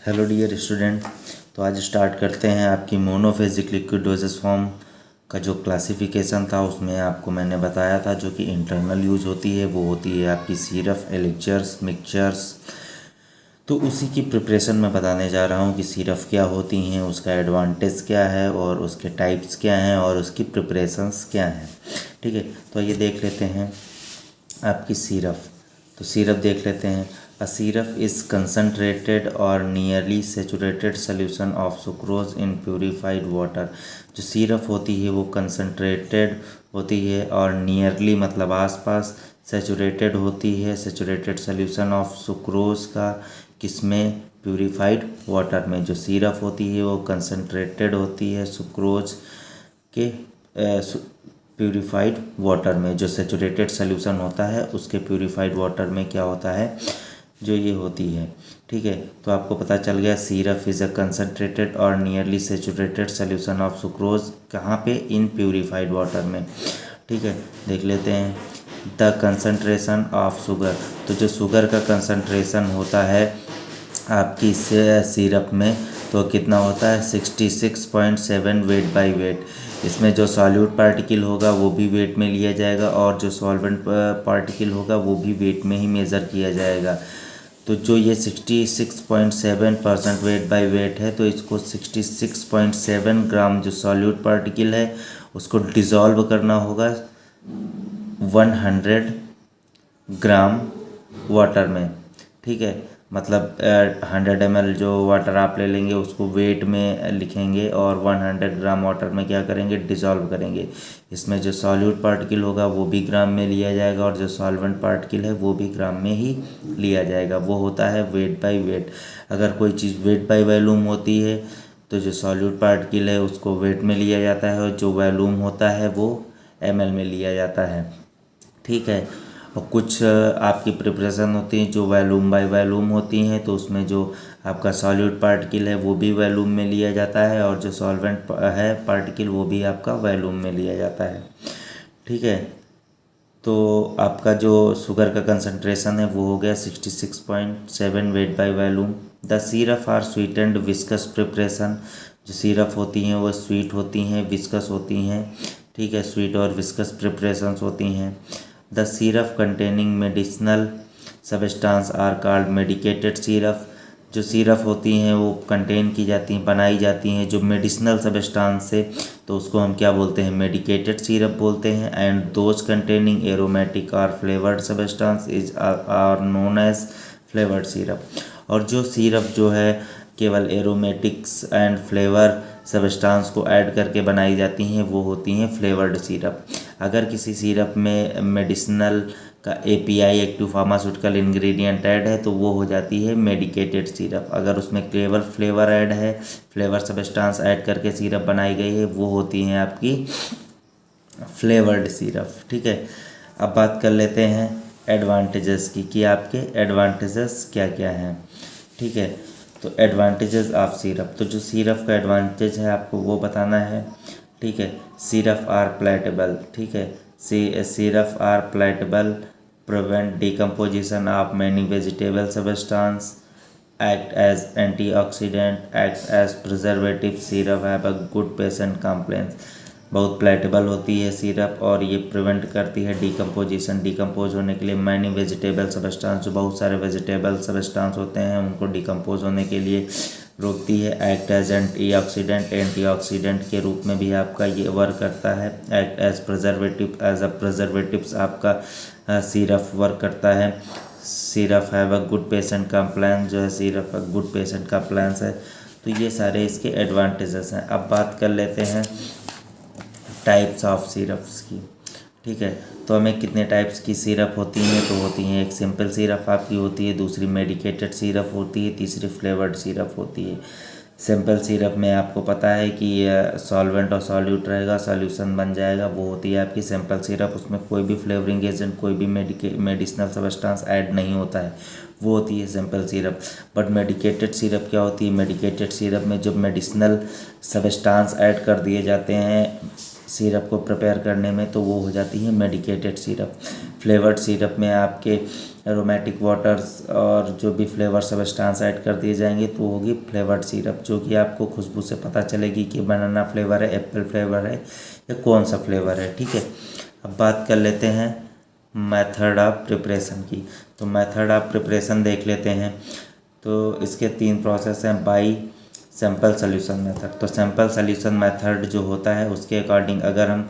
Hello dear student. तो आज start करते हैं आपकी मोनोफेजिक लिक्विड डोजेस फॉर्म का जो क्लासिफिकेशन था। उसमें आपको मैंने बताया था जो कि इंटरनल यूज होती है वो होती है आपकी सिरप, एलिक्चर्स, मिक्सचर्स। तो उसी की प्रिपरेशन मैं बताने जा रहा हूँ कि सिरप क्या होती हैं, उसका एडवांटेज क्या है और उसके टाइप्स क्या हैं और उसकी प्रिपरेशंस क्या हैं। ठीक है, तो ये देख लेते हैं आपकी सिरप। तो सिरप देख लेते हैं। अ सिरप इज़ कंसनट्रेटेड और nearly saturated solution of sucrose in purified water. जो सिरप होती है वो कंसनट्रेटेड होती है और नियरली मतलब आसपास सेचुरेटेड होती है, सेचुरेटेड सोल्यूशन ऑफ सुक्रोज का किसमें, प्यूरिफाइड वाटर में। जो सिरप होती है वो कंसनट्रेटेड होती है सुक्रोज के प्यूरिफाइड वाटर में। जो सेचुरेटेड सोल्यूशन होता है उसके प्यूरिफाइड वाटर में क्या होता है, जो ये होती है। ठीक है, तो आपको पता चल गया सिरप इज़ अ कंसनट्रेटेड और nearly saturated solution of sucrose कहाँ पे, इन प्यूरिफाइड वाटर में। ठीक है, देख लेते हैं द कंसनट्रेशन ऑफ शुगर। तो जो शुगर का कंसनट्रेशन होता है आपकी सिरप में तो कितना होता है, 66.7 वेट बाई वेट। इसमें जो सॉल्यूट पार्टिकल होगा वो भी वेट में लिया जाएगा और जो सॉल्वेंट पार्टिकल होगा वो भी वेट में ही मेज़र किया जाएगा। तो जो ये 66.7% वेट बाई वेट है तो इसको 66.7 ग्राम जो सॉल्यूट पार्टिकल है उसको डिज़ोल्व करना होगा 100 ग्राम वाटर में। ठीक है, मतलब 100 ml जो वाटर आप ले लेंगे उसको वेट में लिखेंगे और 100 ग्राम वाटर में क्या करेंगे, डिज़ोल्व करेंगे। इसमें जो सॉल्यूट पार्टिकल होगा वो भी ग्राम में लिया जाएगा और जो सॉल्वेंट पार्टिकल है वो भी ग्राम में ही लिया जाएगा। वो होता है वेट बाई वेट। अगर कोई चीज़ वेट बाई वॉल्यूम होती है तो जो सॉल्यूट पार्टिकल है उसको वेट में लिया जाता है और जो वॉल्यूम होता है वो ml में लिया जाता है। ठीक है, और कुछ आपकी प्रिपरेशन होती है जो वॉल्यूम बाय वॉल्यूम होती हैं तो उसमें जो आपका सॉल्यूट पार्टिकल है वो भी वॉल्यूम में लिया जाता है और जो सॉल्वेंट है पार्टिकल वो भी आपका वॉल्यूम में लिया जाता है। ठीक है, तो आपका जो शुगर का कंसंट्रेशन है वो हो गया 66.7 weight by volume. The syrup are sweet and viscous preparation. जो सिरप होती हैं वो स्वीट होती हैं, विस्कस होती हैं। ठीक है, स्वीट और विस्कस प्रिपरेशंस होती हैं। The syrup containing medicinal substance are called medicated syrup. जो सिरप होती हैं वो कंटेन की जाती हैं, बनाई जाती हैं जो मेडिसिनल सबस्टांस से, तो उसको हम क्या बोलते हैं, मेडिकेटेड सिरप बोलते हैं। एंड दोज कंटेनिंग एरोमेटिक और flavoured substance is are known as flavoured syrup. और जो सिरप जो है केवल एरोमेटिक्स एंड फ्लेवर सबस्टांस को ऐड करके बनाई जाती हैं वो होती हैं फ्लेवर्ड सिरप। अगर किसी सिरप में मेडिसिनल का API, active pharmaceutical ingredient add है तो वो हो जाती है मेडिकेटेड सिरप। अगर उसमें केवल फ्लेवर ऐड है, फ्लेवर सबस्टांस ऐड करके सिरप बनाई गई है वो होती हैं आपकी फ्लेवर्ड सिरप। ठीक है, अब बात कर लेते हैं एडवांटेजेस की कि आपके एडवांटेजेस क्या क्या हैं। ठीक है, तो एडवांटेजेस ऑफ सिरप। तो जो सिरप का एडवांटेज है आपको वो बताना है। ठीक है, सिरप आर प्लेटेबल। ठीक है, syrup are palatable, prevent decomposition of many vegetable substance, act as antioxidant, act as preservative। Syrup have a good patient compliance. बहुत प्लेटेबल होती है सिरप और ये प्रिवेंट करती है डिकम्पोजिशन, डिकम्पोज होने के लिए मैनी वेजिटेबल सबस्टांस, जो बहुत सारे वेजिटेबल सबस्टांस होते हैं उनको डिकम्पोज होने के लिए रोकती है। एक्ट एज एंटीऑक्सीडेंट, एंटीऑक्सीडेंट के रूप में भी आपका ये वर्क करता है। Act as preservative, as a preservatives आपका सिरप वर्क करता है। Syrup have a good patient compliance, जो है सिरप का गुड पेशेंट कंप्लायंस है। तो ये सारे इसके एडवांटेजेस हैं। अब बात कर लेते हैं टाइप्स ऑफ सिरप्स की। ठीक है, तो हमें कितने टाइप्स की सिरप होती हैं, तो होती हैं एक सिंपल सिरप आपकी होती है, दूसरी मेडिकेटेड सिरप होती है, तीसरी फ्लेवर्ड सिरप होती है। सिंपल सिरप में आपको पता है कि सॉल्वेंट और सॉल्यूट रहेगा, सॉल्यूशन बन जाएगा, वो होती है आपकी सिंपल सिरप। उसमें कोई भी फ्लेवरिंग एजेंट, कोई भी मेडिसिनल सबस्टांस ऐड नहीं होता है, वो होती है simple syrup. But medicated syrup क्या होती है, मेडिकेटेड सिरप में जब मेडिसिनल सबस्टांस ऐड कर दिए जाते हैं सिरप को प्रिपेयर करने में तो वो हो जाती है मेडिकेटेड सिरप। फ्लेवर्ड सिरप में आपके एरोमेटिक वाटर्स और जो भी फ्लेवर सब्सटेंस ऐड कर दिए जाएंगे तो होगी फ्लेवर्ड सिरप, जो कि आपको खुशबू से पता चलेगी कि बनाना फ्लेवर है, एप्पल फ्लेवर है या कौन सा फ्लेवर है। ठीक है, अब बात कर लेते हैं मेथड ऑफ प्रिपरेशन की। तो मेथड ऑफ प्रिपरेशन देख लेते हैं। तो इसके 3 प्रोसेस हैं। By sample solution method. तो सैम्पल सॉल्यूशन मेथड जो होता है उसके अकॉर्डिंग अगर हम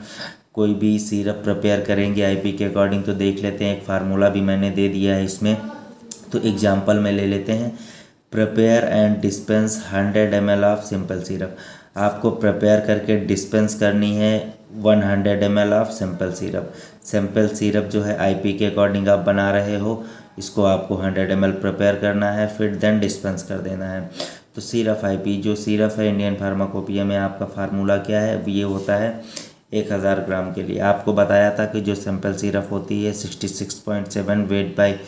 कोई भी सिरप प्रिपेयर करेंगे आईपी के अकॉर्डिंग, तो देख लेते हैं। एक फार्मूला भी मैंने दे दिया है इसमें, तो एग्जांपल में ले लेते हैं। Prepare and dispense 100 ml of simple syrup. आपको प्रिपेयर करके डिस्पेंस करनी है 100 ml of simple syrup. Simple syrup जो है आईपी के अकॉर्डिंग आप बना रहे हो, इसको आपको 100 ml प्रिपेयर करना है, फिर देन डिस्पेंस कर देना है। तो सिरप आईपी जो सिरप है इंडियन फार्माकोपिया में, आपका फार्मूला क्या है, ये होता है 1000 ग्राम के लिए। आपको बताया था कि जो सिंपल सिरप होती है 66.7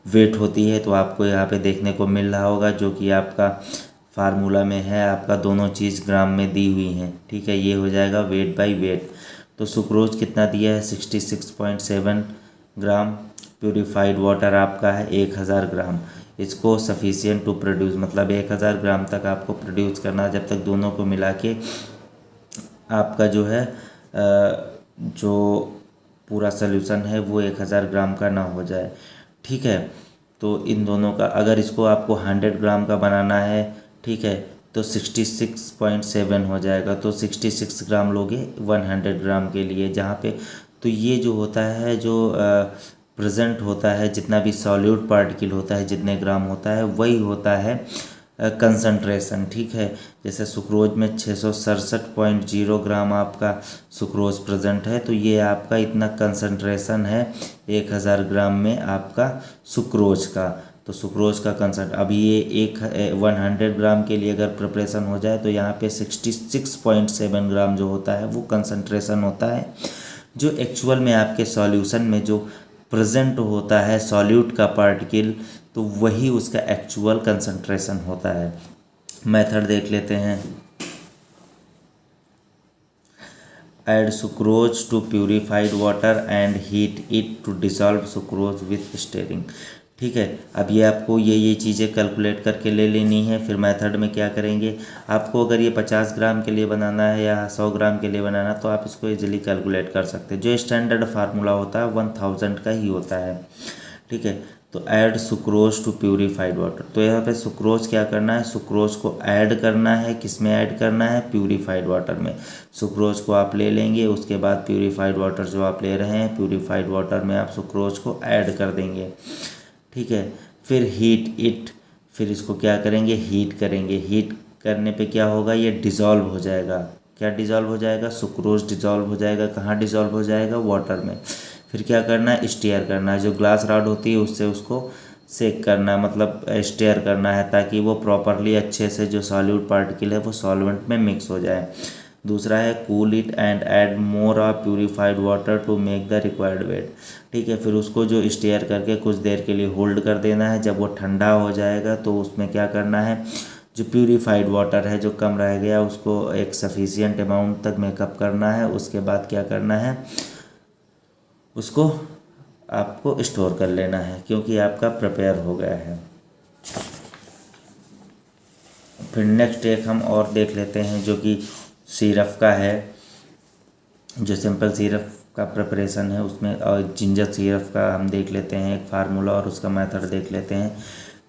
वेट होती है। तो आपको यहाँ पे देखने को मिल रहा होगा, जो कि आपका फार्मूला में है, आपका दोनों चीज़ ग्राम में दी हुई हैं। ठीक है, ये हो जाएगा वेट बाय वेट। तो सुक्रोज कितना दिया है 66.7 ग्राम। प्यूरिफाइड वाटर आपका है 1000 ग्राम। इसको सफिशिएंट टू प्रोड्यूस, मतलब 1000 ग्राम तक आपको प्रोड्यूस करना, जब तक दोनों को मिला के आपका जो है जो पूरा सॉल्यूशन है वो 1000 ग्राम का ना हो जाए। ठीक है, तो इन दोनों का अगर इसको आपको 100 ग्राम का बनाना है, ठीक है, तो 66.7 हो जाएगा। तो 66 ग्राम लोगे 100 ग्राम के लिए, जहाँ पे तो ये जो होता है जो प्रेजेंट होता है, जितना भी सॉल्यूट पार्टिकल होता है, जितने ग्राम होता है वही होता है कंसंट्रेशन। ठीक है, जैसे सुक्रोज में 667.0 ग्राम आपका सुक्रोज प्रेजेंट है, तो ये आपका इतना कंसंट्रेशन है 1000 ग्राम में आपका सुक्रोज का। तो सुक्रोज का कंसंट अभी ये 100 ग्राम के लिए अगर प्रिपरेशन हो जाए तो यहाँ पे 66.7 ग्राम जो होता है वो कंसंट्रेशन होता है, जो एक्चुअल में आपके सॉल्यूशन में जो प्रेजेंट होता है सॉल्यूट का पार्टिकल, तो वही उसका एक्चुअल कंसंट्रेशन होता है। मेथड देख लेते हैं। Add sucrose to purified water and heat it to dissolve sucrose with stirring. ठीक है, अब ये आपको ये चीज़ें कैलकुलेट करके ले लेनी है। फिर मेथड में क्या करेंगे, आपको अगर ये 50 ग्राम के लिए बनाना है या 100 ग्राम के लिए बनाना, तो आप इसको इजीली कैलकुलेट कर सकते हैं। जो स्टैंडर्ड फार्मूला होता है 1000 का ही होता है। ठीक है, तो add sucrose to purified water. तो यहाँ पे सुक्रोज क्या करना है, सुक्रोज को ऐड करना है, किस में ऐड करना है, प्यूरिफाइड वाटर में। सुक्रोज को आप ले लेंगे, उसके बाद प्यूरिफाइड वाटर जो आप ले रहे हैं, प्यूरिफाइड वाटर में आप सुक्रोज को ऐड कर देंगे। ठीक है, फिर हीट इट, फिर इसको क्या करेंगे, हीट करेंगे। हीट करने पे क्या होगा, ये डिज़ोल्व हो जाएगा। क्या डिज़ोल्व हो जाएगा, सुक्रोज डिज़ोल्व हो जाएगा। कहाँ डिज़ोल्व हो जाएगा, वाटर में। फिर क्या करना है, स्टीयर करना है। जो ग्लास रॉड होती है उससे उसको सेक करना है, मतलब स्टीयर करना है, ताकि वो प्रॉपरली अच्छे से जो सॉल्यूट पार्टिकल है वो सॉल्वेंट में मिक्स हो जाए। दूसरा है cool it and add more of purified water to make the required weight. ठीक है, फिर उसको जो स्टीयर करके कुछ देर के लिए होल्ड कर देना है। जब वो ठंडा हो जाएगा तो उसमें क्या करना है, जो प्यूरिफाइड वाटर है जो कम रह गया उसको एक सफिशिएंट अमाउंट तक मेकअप करना है। उसके बाद क्या करना है, उसको आपको स्टोर कर लेना है, क्योंकि आपका प्रिपेयर हो गया है। फिर नेक्स्ट एक हम और देख लेते हैं, जो कि सिरप का है। जो सिंपल सिरप का प्रिपरेशन है उसमें, और जिंजर सिरप का हम देख लेते हैं एक फार्मूला और उसका मेथड देख लेते हैं।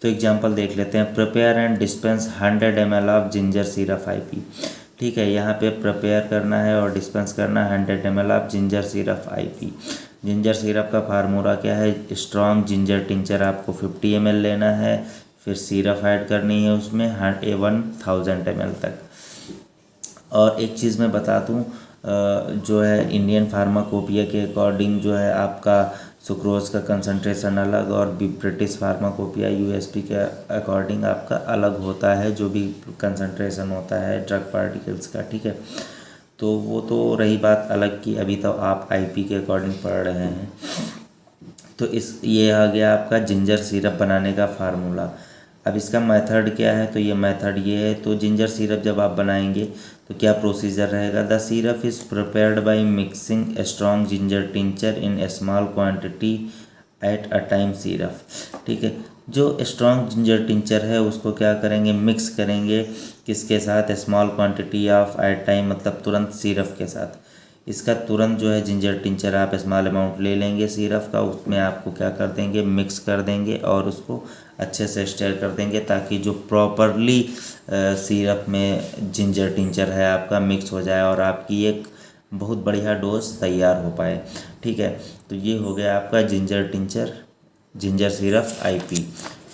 तो एग्जांपल देख लेते हैं। Prepare and dispense 100 ml of ginger syrup IP. ठीक है, यहाँ पे प्रिपेयर करना है और डिस्पेंस करना है 100 ml of ginger syrup IP. Ginger syrup का फार्मूला क्या है, स्ट्रॉन्ग जिंजर टिंचर आपको 50 ml लेना है, फिर सिरप ऐड करनी है उसमें 1000 ml तक। और एक चीज़ मैं बता दूं, जो है इंडियन फार्माकोपिया के अकॉर्डिंग जो है आपका सुक्रोज का कंसंट्रेशन अलग, और ब्रिटिश फार्माकोपिया यूएसपी के अकॉर्डिंग आपका अलग होता है, जो भी कंसंट्रेशन होता है ड्रग पार्टिकल्स का। ठीक है, तो वो तो रही बात अलग की, अभी तो आप आईपी के अकॉर्डिंग पढ़ रहे हैं। तो ये आ गया आपका जिंजर सिरप बनाने का फार्मूला। अब इसका मेथड क्या है, तो ये मेथड ये है। तो जिंजर सिरप जब आप बनाएंगे तो क्या प्रोसीजर रहेगा, the syrup is prepared by mixing strong ginger tincture in A small quantity at a time syrup, ठीक है। जो स्ट्रॉन्ग जिंजर टिंचर है उसको क्या करेंगे, मिक्स करेंगे किसके साथ, small quantity of at time, मतलब तुरंत सिरप के साथ। इसका तुरंत जो है जिंजर टिंचर आप स्मॉल अमाउंट ले लेंगे सिरप का, उसमें आपको क्या कर देंगे, मिक्स कर देंगे और उसको अच्छे से स्टेयर कर देंगे ताकि जो प्रॉपरली सिरप में जिंजर टिंचर है आपका मिक्स हो जाए और आपकी एक बहुत बढ़िया डोज तैयार हो पाए, ठीक है। तो ये हो गया आपका ginger tincture, ginger syrup IP,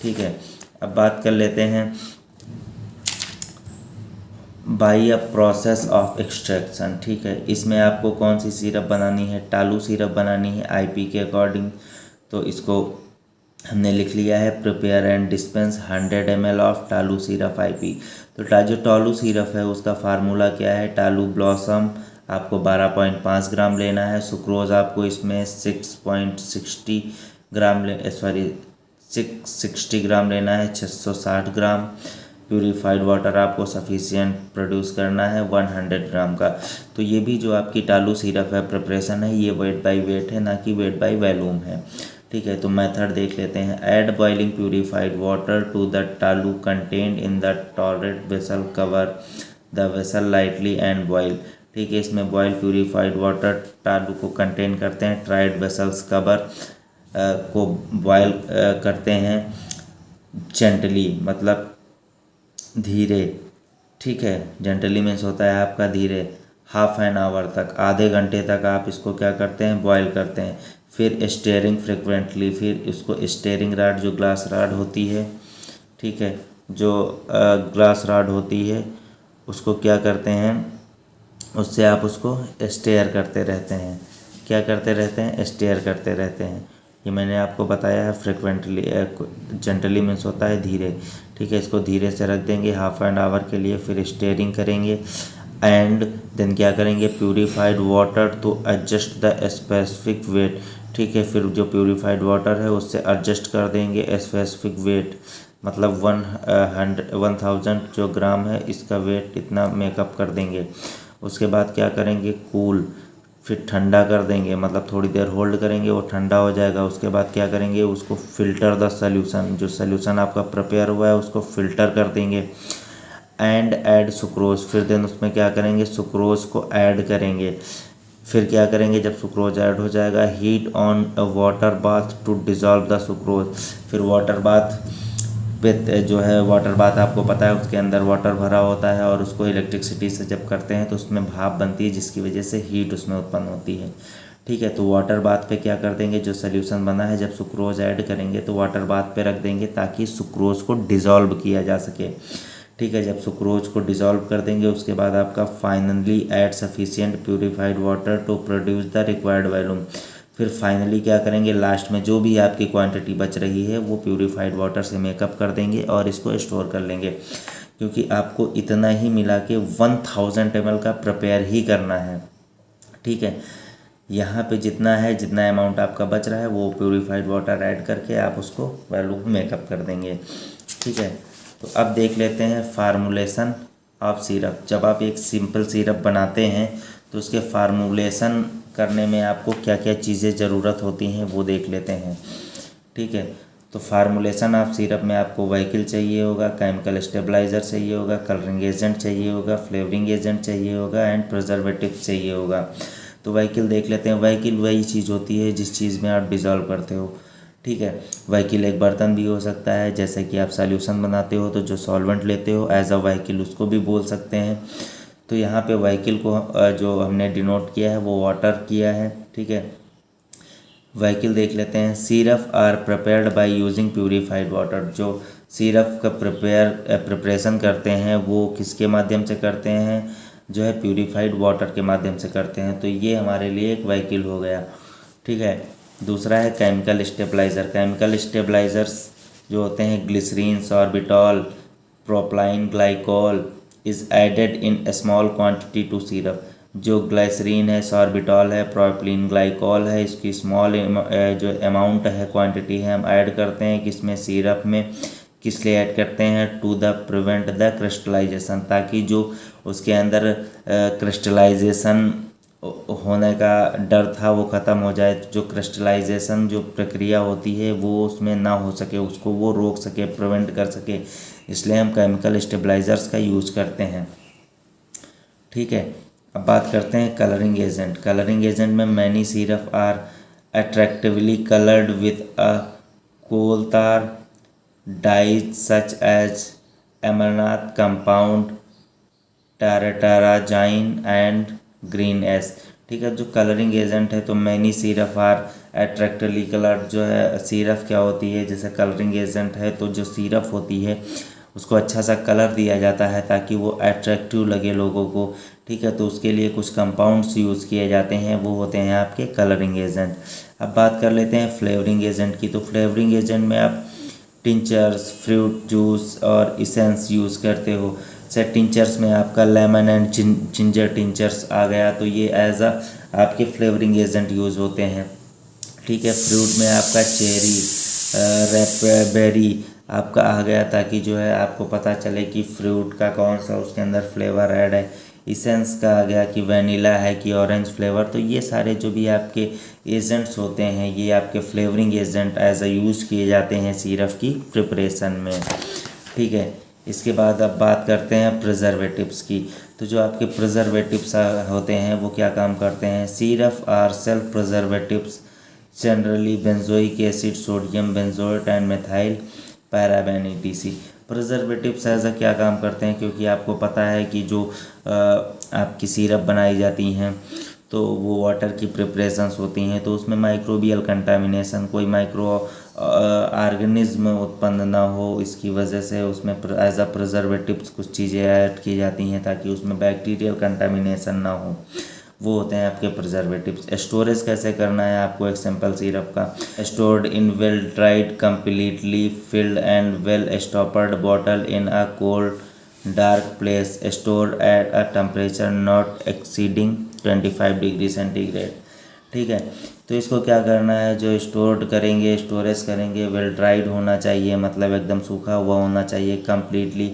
ठीक है। अब बात कर लेते हैं by a process of extraction, ठीक है। इसमें आपको कौन सी सिरप बनानी है, टालू सिरप बनानी है आईपी के अकॉर्डिंग। तो इसको हमने लिख लिया है, prepare and dispense 100 ml of tolu syrup IP. तो जो टालू सिरप है उसका फार्मूला क्या है, टालू ब्लॉसम आपको 12.5 ग्राम लेना है, सुक्रोज आपको इसमें 6.60 ग्राम 660 ग्राम लेना है, 660 ग्राम। प्यूरिफाइड वाटर आपको सफिशिएंट प्रोड्यूस करना है 100 ग्राम का। तो ये भी जो आपकी टालू सिरप है प्रिपरेशन है, ये वेट बाय वेट है, ना कि वेट बाय वॉल्यूम है, ठीक है। तो मेथड देख लेते हैं। Add boiling purified water to the tolu content in the tolerate vessel, cover the vessel lightly and boil, ठीक है। इसमें बॉयल प्यूरिफाइड वाटर टालू को कंटेन करते हैं, ट्राइड वेसल्स कवर को बॉयल करते हैं जेंटली, मतलब धीरे, ठीक है। जेंटली मीन्स होता है आपका धीरे, हाफ एन आवर तक, आधे घंटे तक आप इसको क्या करते हैं, बॉयल करते हैं। फिर स्टेयरिंग फ्रिक्वेंटली, फिर इसको स्टेयरिंग राड जो ग्लास राड होती है, ठीक है, जो ग्लास राड होती है उसको क्या करते हैं, उससे आप उसको स्टेयर करते रहते हैं। क्या करते रहते हैं, स्टेयर करते रहते हैं। ये मैंने आपको बताया है, फ्रिक्वेंटली जेंटली मीन्स होता है धीरे, ठीक है। इसको धीरे से रख देंगे हाफ एन आवर के लिए, फिर स्टेयरिंग करेंगे एंड देन क्या करेंगे, purified water to adjust the specific weight, ठीक है। फिर जो प्यूरिफाइड वाटर है उससे एडजस्ट कर देंगे स्पेसिफिक वेट, मतलब 1000 जो ग्राम है इसका वेट इतना मेकअप कर देंगे। उसके बाद क्या करेंगे, कूल, फिर ठंडा कर देंगे, मतलब थोड़ी देर होल्ड करेंगे, वो ठंडा हो जाएगा। उसके बाद क्या करेंगे, उसको फ़िल्टर द सॉल्यूशन, जो सॉल्यूशन आपका प्रिपेयर हुआ है उसको फ़िल्टर कर देंगे एंड ऐड सुक्रोज, फिर देन उसमें क्या करेंगे, सुक्रोज को ऐड करेंगे। फिर क्या करेंगे, जब सुक्रोज ऐड हो जाएगा, heat on water bath to dissolve the sucrose, फिर वाटर बाथ पे जो है, वाटर बाथ आपको पता है उसके अंदर वाटर भरा होता है और उसको इलेक्ट्रिसिटी से जब करते हैं तो उसमें भाप बनती है जिसकी वजह से हीट उसमें उत्पन्न होती है, ठीक है। तो वाटर बाथ पे क्या कर देंगे, जो सोल्यूशन बना है जब सुक्रोज ऐड करेंगे तो वाटर बाथ पे रख देंगे ताकि सुक्रोज को डिज़ोल्व किया जा सके, ठीक है। जब सुक्रोज को डिज़ोल्व कर देंगे उसके बाद आपका finally add sufficient purified water to produce the required volume, फिर फाइनली क्या करेंगे, लास्ट में जो भी आपकी क्वांटिटी बच रही है वो प्यूरिफाइड वाटर से मेकअप कर देंगे और इसको स्टोर कर लेंगे, क्योंकि आपको इतना ही मिला के 1000 ml का प्रिपेयर ही करना है, ठीक है। यहाँ पे जितना है, जितना अमाउंट आपका बच रहा है वो प्यूरिफाइड वाटर ऐड करके आप उसको वैल्यू मेकअप कर देंगे, ठीक है। तो अब देख लेते हैं फार्मूलेशन ऑफ सिरप। जब आप एक सिंपल सिरप बनाते हैं तो उसके फार्मूलेशन करने में आपको क्या क्या चीज़ें ज़रूरत होती हैं वो देख लेते हैं, ठीक है। तो फार्मूलेशन ऑफ सिरप में आपको व्हीकल चाहिए होगा, केमिकल स्टेबलाइज़र चाहिए होगा, कलरिंग एजेंट चाहिए होगा, फ्लेवरिंग एजेंट चाहिए होगा एंड प्रिजर्वेटिव चाहिए होगा। तो व्हीकल देख लेते हैं। व्हीकल वही चीज़ होती है जिस चीज़ में आप डिज़ोल्व करते हो, ठीक है। व्हीकल एक बर्तन भी हो सकता है, जैसे कि आप सॉल्यूशन बनाते हो तो जो सॉल्वेंट लेते हो एज अ व्हीकल उसको भी बोल सकते हैं। तो यहाँ पे व्हीकल को जो हमने डिनोट किया है वो वाटर किया है, ठीक है। व्हीकल देख लेते हैं। Syrup are prepared by using purified water. जो सिरप का प्रिपरेशन करते हैं वो किसके माध्यम से करते हैं, जो है प्यूरिफाइड वाटर के माध्यम से करते हैं। तो ये हमारे लिए एक व्हीकल हो गया, ठीक है। दूसरा है केमिकल स्टेबलाइज़र। केमिकल स्टेबलाइज़र्स जो होते हैं glycerine, sorbitol, propylene glycol is added in small quantity to syrup. जो ग्लाइसरीन है, सॉर्बिटॉल है, प्रोपाइलीन ग्लाइकोल है, इसकी स्मॉल जो अमाउंट है, क्वांटिटी है, हम ऐड करते हैं किसमें, सिरप में। किस लिए ऐड करते हैं, to the prevent the crystallisation, ताकि जो उसके अंदर क्रिस्टलाइजेशन होने का डर था वो ख़त्म हो जाए, जो क्रिस्टलाइजेशन जो प्रक्रिया होती है वो उसमें ना हो सके, उसको वो रोक सके, प्रिवेंट कर सके, इसलिए हम केमिकल स्टेबलाइजर्स का यूज़ करते हैं। ठीक है, अब बात करते हैं कलरिंग एजेंट। कलरिंग एजेंट में many syrup are attractively coloured with a coal tar dyes such as amaranth compound, tartrazine and green S. ठीक है, जो कलरिंग एजेंट है तो many syrup are attractively coloured, जो है सिरप क्या होती है, जैसे कलरिंग एजेंट है तो जो सिरप होती है उसको अच्छा सा कलर दिया जाता है ताकि वो अट्रैक्टिव लगे लोगों को। ठीक है, तो उसके लिए कुछ कंपाउंड्स यूज़ किए जाते हैं, वो होते हैं आपके कलरिंग एजेंट। अब बात कर लेते हैं फ्लेवरिंग एजेंट की। तो फ्लेवरिंग एजेंट में आप टिंचर्स, फ्रूट जूस और इसेंस यूज़ करते हो। से टिंचर्स में आपका लेमन एंड जिंजर टिंचर्स आ गया, तो ये एज अ आपके फ्लेवरिंग एजेंट यूज़ होते हैं। ठीक है, फ्रूट में आपका चेरी, रेपबेरी आपका आ गया, ताकि जो है आपको पता चले कि फ्रूट का कौन सा उसके अंदर फ्लेवर ऐड है। इसेंस का आ गया कि वनीला है कि ऑरेंज फ्लेवर। तो ये सारे जो भी आपके एजेंट्स होते हैं ये आपके flavouring agent as a use किए जाते हैं सिरप की प्रिपरेशन में। ठीक है, इसके बाद अब बात करते हैं प्रिजर्वेटिव्स की। तो जो आपके प्रिजर्वेटिव्स होते हैं वो क्या काम करते हैं। Syrup are self preservatives generally benzoic acid, sodium benzoate and methyl paraben ETC। Preservatives as a क्या काम करते हैं, क्योंकि आपको पता है कि जो आपकी सिरप बनाई जाती हैं तो वो वाटर की प्रिपरेशंस होती हैं, तो उसमें माइक्रोबियल कंटामिनेशन, कोई माइक्रो ऑर्गेनिज्म उत्पन्न ना हो, इसकी वजह से उसमें एज अ प्रिजर्वेटिव्स कुछ चीज़ें ऐड की जाती हैं ताकि उसमें बैक्टीरियल कंटामिनेशन ना हो, वो होते हैं आपके प्रिजर्वेटिव्स। स्टोरेज कैसे करना है आपको एक सिंपल सिरप का। Stored in well dried completely filled and well स्टॉपर्ड bottle in a cold dark place, store at a temperature not exceeding 25 degree centigrade. ठीक है, तो इसको क्या करना है, जो स्टोर करेंगे, स्टोरेज करेंगे, वेल ड्राइड होना चाहिए, मतलब एकदम सूखा हुआ होना चाहिए, completely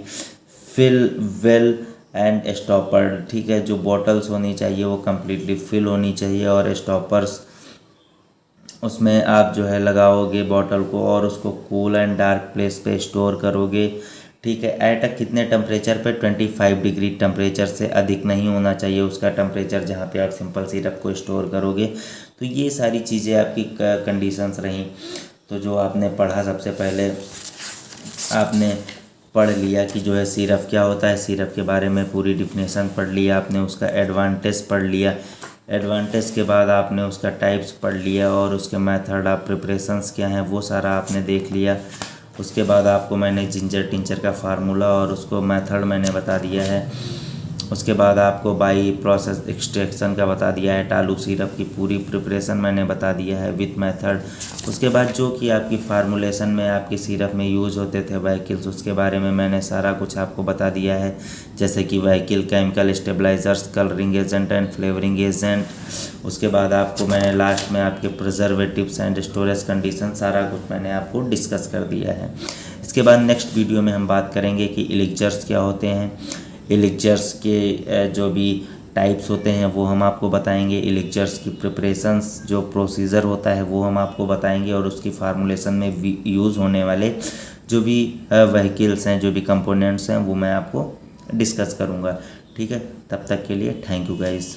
fill well and stoppered. ठीक है, जो बॉटल्स होनी चाहिए वो कम्प्लीटली फिल होनी चाहिए, और स्टॉपर्स उसमें आप जो है लगाओगे बॉटल को और उसको कूल एंड डार्क प्लेस पे स्टोर करोगे। ठीक है, एट अ कितने टेम्परेचर पे, 25 डिग्री टेम्परेचर से अधिक नहीं होना चाहिए उसका टेम्परेचर जहाँ पे आप सिंपल सिरप को स्टोर करोगे। तो ये सारी चीज़ें आपकी कंडीशंस रहीं। तो जो आपने पढ़ा, सबसे पहले आपने पढ़ लिया कि जो है सिरप क्या होता है, सिरप के बारे में पूरी डिफिनेशन पढ़ लिया आपने, उसका एडवांटेज पढ़ लिया, एडवांटेज के बाद आपने उसका टाइप्स पढ़ लिया, और उसके मेथड ऑफ प्रिपरेशंस क्या हैं वो सारा आपने देख लिया। उसके बाद आपको मैंने जिंजर टिंचर का फार्मूला और उसको मेथड मैंने बता दिया है। उसके बाद आपको बाई प्रोसेस एक्सट्रैक्शन का बता दिया है, टालू सिरप की पूरी प्रिपरेशन मैंने बता दिया है विथ मेथड। उसके बाद जो कि आपकी फार्मूलेशन में आपकी सिरप में यूज़ होते थे व्हीकल्स, उसके बारे में मैंने सारा कुछ आपको बता दिया है, जैसे कि vehicle, chemical stabilisers, colouring agent and flavouring agent. उसके बाद आपको मैंने लास्ट में आपके प्रिजर्वेटिव्स एंड स्टोरेज कंडीशन सारा कुछ मैंने आपको डिस्कस कर दिया है। इसके बाद नेक्स्ट वीडियो में हम बात करेंगे कि एलिक्जर्स क्या होते हैं, एलिक्जर्स के जो भी टाइप्स होते हैं वो हम आपको बताएंगे, एलिक्जर्स की प्रिपरेशंस जो प्रोसीजर होता है वो हम आपको बताएंगे, और उसकी फार्मूलेशन में यूज़ होने वाले जो भी व्हीकल्स हैं, जो भी कंपोनेंट्स हैं वो मैं आपको डिस्कस करूँगा। ठीक है, तब तक के लिए थैंक यू गाइस।